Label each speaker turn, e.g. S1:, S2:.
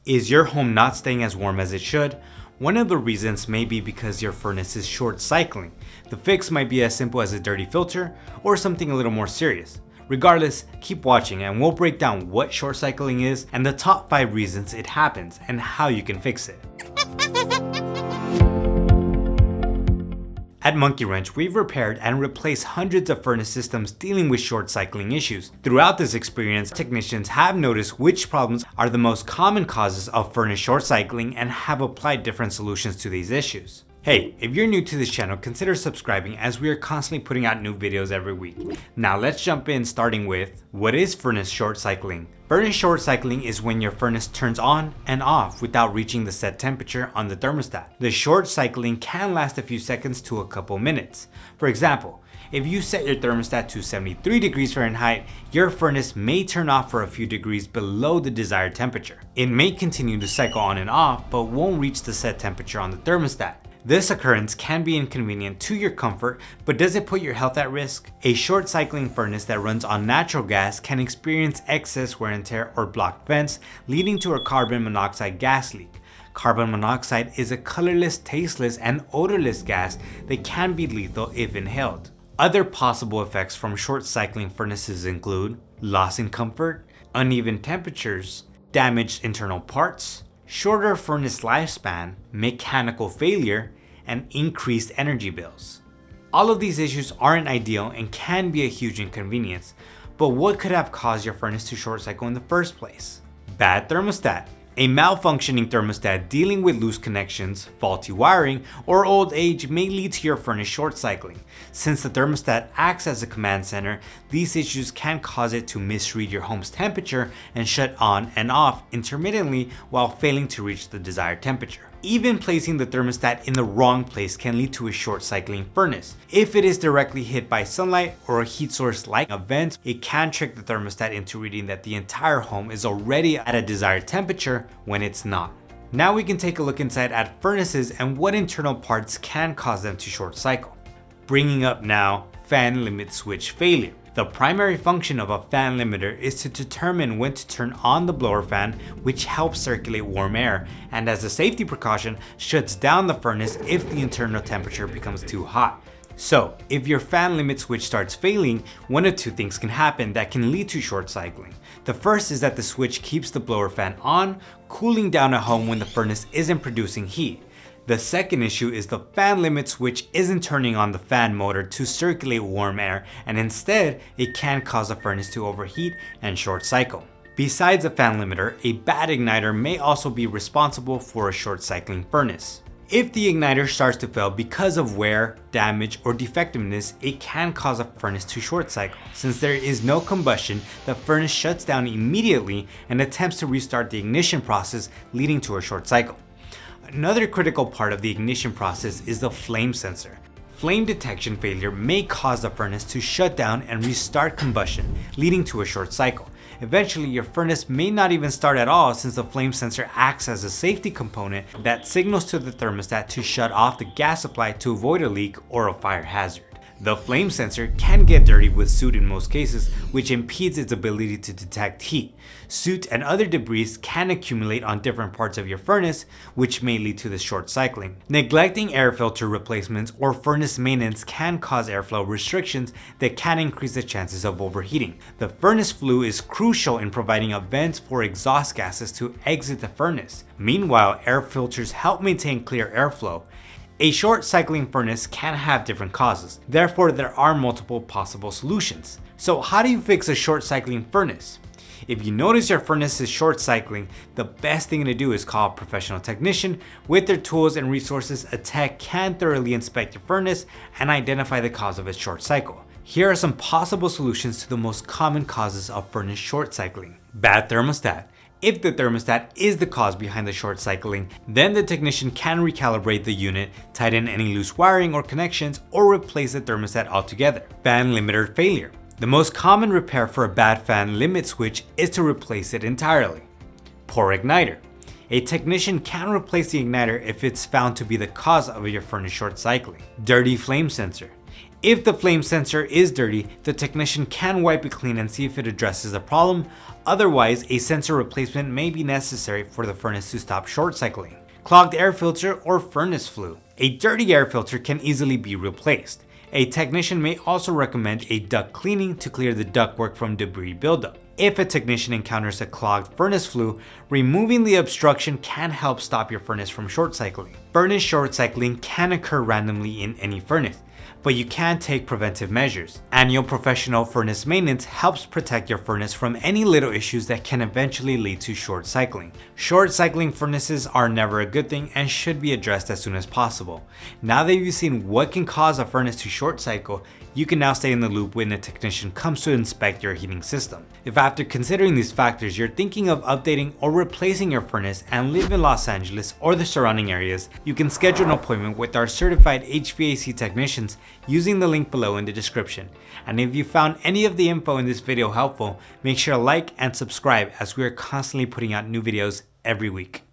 S1: Is your home not staying as warm as it should? One of the reasons may be because your furnace is short cycling. The fix might be as simple as a dirty filter or something a little more serious. Regardless, keep watching and we'll break down what short cycling is and the top 5 reasons it happens and how you can fix it. At Monkey Wrench, we've repaired and replaced hundreds of furnace systems dealing with short cycling issues. Throughout this experience, technicians have noticed which problems are the most common causes of furnace short cycling and have applied different solutions to these issues. Hey, if you're new to this channel, consider subscribing as we are constantly putting out new videos every week. Now let's jump in, starting with, what is furnace short cycling? Furnace short cycling is when your furnace turns on and off without reaching the set temperature on the thermostat. The short cycling can last a few seconds to a couple minutes. For example, if you set your thermostat to 73 degrees Fahrenheit, your furnace may turn off for a few degrees below the desired temperature. It may continue to cycle on and off, but won't reach the set temperature on the thermostat. This occurrence can be inconvenient to your comfort, but does it put your health at risk? A short cycling furnace that runs on natural gas can experience excess wear and tear or blocked vents, leading to a carbon monoxide gas leak. Carbon monoxide is a colorless, tasteless, and odorless gas that can be lethal if inhaled. Other possible effects from short cycling furnaces include loss in comfort, uneven temperatures, damaged internal parts, shorter furnace lifespan, mechanical failure, and increased energy bills. All of these issues aren't ideal and can be a huge inconvenience, but what could have caused your furnace to short cycle in the first place? Bad thermostat. A malfunctioning thermostat dealing with loose connections, faulty wiring, or old age may lead to your furnace short cycling. Since the thermostat acts as a command center, these issues can cause it to misread your home's temperature and shut on and off intermittently while failing to reach the desired temperature. Even placing the thermostat in the wrong place can lead to a short cycling furnace. If it is directly hit by sunlight or a heat source like a vent, it can trick the thermostat into reading that the entire home is already at a desired temperature when it's not. Now we can take a look inside at furnaces and what internal parts can cause them to short cycle. Bringing up now, fan limit switch failure. The primary function of a fan limiter is to determine when to turn on the blower fan, which helps circulate warm air, and as a safety precaution, shuts down the furnace if the internal temperature becomes too hot. So, if your fan limit switch starts failing, one of two things can happen that can lead to short cycling. The first is that the switch keeps the blower fan on, cooling down at home when the furnace isn't producing heat. The second issue is the fan limit switch isn't turning on the fan motor to circulate warm air, and instead it can cause the furnace to overheat and short cycle. Besides a fan limiter, a bad igniter may also be responsible for a short cycling furnace. If the igniter starts to fail because of wear, damage, or defectiveness, it can cause a furnace to short cycle. Since there is no combustion, the furnace shuts down immediately and attempts to restart the ignition process, leading to a short cycle. Another critical part of the ignition process is the flame sensor. Flame detection failure may cause the furnace to shut down and restart combustion, leading to a short cycle. Eventually, your furnace may not even start at all since the flame sensor acts as a safety component that signals to the thermostat to shut off the gas supply to avoid a leak or a fire hazard. The flame sensor can get dirty with soot in most cases, which impedes its ability to detect heat. Soot and other debris can accumulate on different parts of your furnace, which may lead to the short cycling. Neglecting air filter replacements or furnace maintenance can cause airflow restrictions that can increase the chances of overheating. The furnace flue is crucial in providing a vent for exhaust gases to exit the furnace. Meanwhile, air filters help maintain clear airflow. A short cycling furnace can have different causes, therefore there are multiple possible solutions. So how do you fix a short cycling furnace? If you notice your furnace is short cycling, the best thing to do is call a professional technician. With their tools and resources, a tech can thoroughly inspect your furnace and identify the cause of its short cycle. Here are some possible solutions to the most common causes of furnace short cycling. Bad thermostat. If the thermostat is the cause behind the short cycling, then the technician can recalibrate the unit, tighten any loose wiring or connections, or replace the thermostat altogether. Fan limiter failure. The most common repair for a bad fan limit switch is to replace it entirely. Poor igniter. A technician can replace the igniter if it's found to be the cause of your furnace short cycling. Dirty flame sensor. If the flame sensor is dirty, the technician can wipe it clean and see if it addresses the problem. Otherwise, a sensor replacement may be necessary for the furnace to stop short cycling. Clogged air filter or furnace flue. A dirty air filter can easily be replaced. A technician may also recommend a duct cleaning to clear the ductwork from debris buildup. If a technician encounters a clogged furnace flue, removing the obstruction can help stop your furnace from short cycling. Furnace short cycling can occur randomly in any furnace, but you can take preventive measures. Annual professional furnace maintenance helps protect your furnace from any little issues that can eventually lead to short cycling. Short cycling furnaces are never a good thing and should be addressed as soon as possible. Now that you've seen what can cause a furnace to short cycle, you can now stay in the loop when a technician comes to inspect your heating system. If after considering these factors you're thinking of updating or replacing your furnace and live in Los Angeles or the surrounding areas, you can schedule an appointment with our certified HVAC technicians using the link below in the description. And if you found any of the info in this video helpful, make sure to like and subscribe as we are constantly putting out new videos every week.